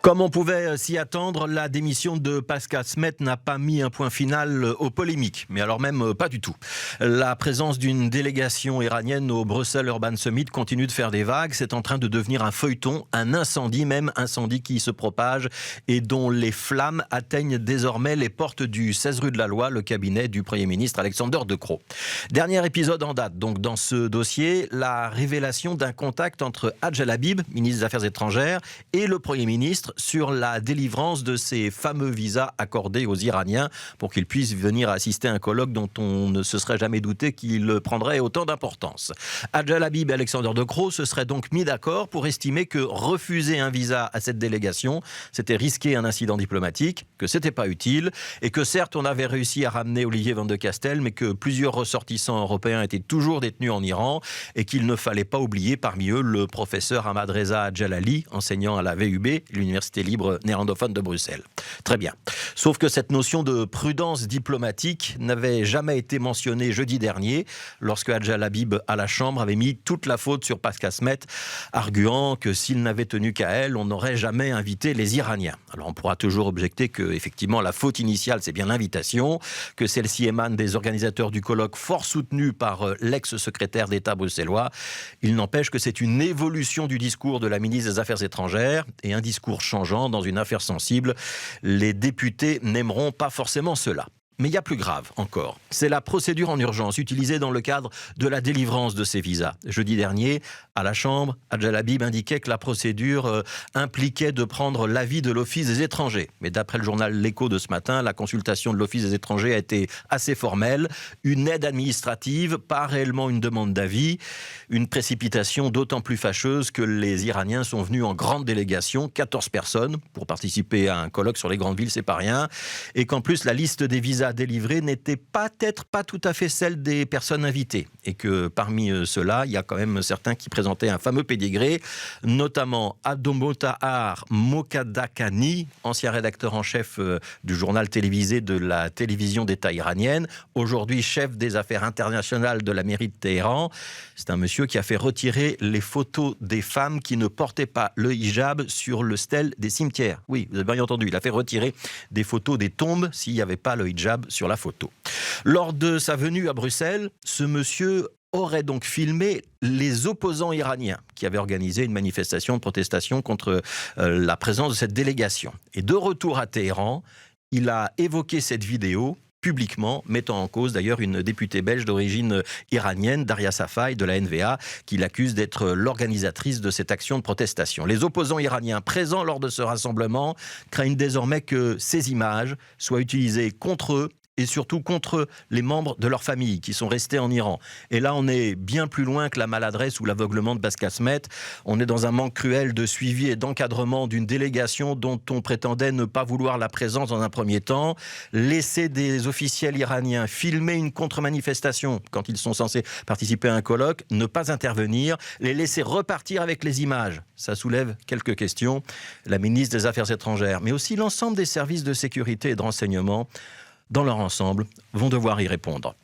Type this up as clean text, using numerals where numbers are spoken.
Comme on pouvait s'y attendre, la démission de Pascal Smet n'a pas mis un point final aux polémiques, mais alors même pas du tout. La présence d'une délégation iranienne au Brussels Urban Summit continue de faire des vagues. C'est en train de devenir un feuilleton, un incendie même, incendie qui se propage et dont les flammes atteignent désormais les portes du 16 rue de la Loi, le cabinet du Premier ministre Alexander De Croo. Dernier épisode en date, donc dans ce dossier, la révélation d'un contact entre Hadj El-Habib, ministre des Affaires étrangères, et le Premier ministre sur la délivrance de ces fameux visas accordés aux Iraniens pour qu'ils puissent venir assister à un colloque dont on ne se serait jamais douté qu'il prendrait autant d'importance. Hadj El-Habib et Alexander De Croo se seraient donc mis d'accord pour estimer que refuser un visa à cette délégation, c'était risquer un incident diplomatique, que c'était pas utile et que certes on avait réussi à ramener Olivier Van de Castel, mais que plusieurs ressortissants européens étaient toujours détenus en Iran et qu'il ne fallait pas oublier parmi eux le professeur Ahmad Reza Jalali, enseignant à la VUB, l'Université libre néerlandophone de Bruxelles. Très bien. Sauf que cette notion de prudence diplomatique n'avait jamais été mentionnée jeudi dernier, lorsque Hadj El-Habib à la Chambre avait mis toute la faute sur Pascal Smet, arguant que s'il n'avait tenu qu'à elle, on n'aurait jamais invité les Iraniens. Alors on pourra toujours objecter que effectivement la faute initiale c'est bien l'invitation, que celle-ci émane des organisateurs du colloque fort soutenus par l'ex-secrétaire d'État bruxellois. Il n'empêche que c'est une évolution du discours de la ministre des Affaires étrangères et un discours changeant dans une affaire sensible. Les députés n'aimeront pas forcément cela. Mais il y a plus grave encore. C'est la procédure en urgence utilisée dans le cadre de la délivrance de ces visas. Jeudi dernier, à la Chambre, Hadj El-Habib indiquait que la procédure impliquait de prendre l'avis de l'Office des étrangers. Mais d'après le journal L'Écho de ce matin, la consultation de l'Office des étrangers a été assez formelle. Une aide administrative, pas réellement une demande d'avis. Une précipitation d'autant plus fâcheuse que les Iraniens sont venus en grande délégation, 14 personnes, pour participer à un colloque sur les grandes villes, c'est pas rien. Et qu'en plus, la liste des visas délivrés n'était peut-être pas tout à fait celle des personnes invitées et que parmi ceux-là, il y a quand même certains qui présentaient un fameux pédigré, notamment Abdelmoutahar Mokaddakani, ancien rédacteur en chef du journal télévisé de la télévision d'État iranienne, aujourd'hui chef des affaires internationales de la mairie de Téhéran. C'est un monsieur qui a fait retirer les photos des femmes qui ne portaient pas le hijab sur le stèle des cimetières. Oui, vous avez bien entendu, il a fait retirer des photos des tombes s'il n'y avait pas le hijab sur la photo. Lors de sa venue à Bruxelles, ce monsieur aurait donc filmé les opposants iraniens qui avaient organisé une manifestation de protestation contre la présence de cette délégation. Et de retour à Téhéran, il a évoqué cette vidéo publiquement, mettant en cause d'ailleurs une députée belge d'origine iranienne, Daria Safai, de la NVA, qui l'accuse d'être l'organisatrice de cette action de protestation. Les opposants iraniens présents lors de ce rassemblement craignent désormais que ces images soient utilisées contre eux et surtout contre les membres de leur famille qui sont restés en Iran. Et là, on est bien plus loin que la maladresse ou l'aveuglement de Pascal Smet. On est dans un manque cruel de suivi et d'encadrement d'une délégation dont on prétendait ne pas vouloir la présence dans un premier temps. Laisser des officiels iraniens filmer une contre-manifestation quand ils sont censés participer à un colloque, ne pas intervenir, les laisser repartir avec les images. Ça soulève quelques questions. La ministre des Affaires étrangères, mais aussi l'ensemble des services de sécurité et de renseignement, dans leur ensemble, vont devoir y répondre.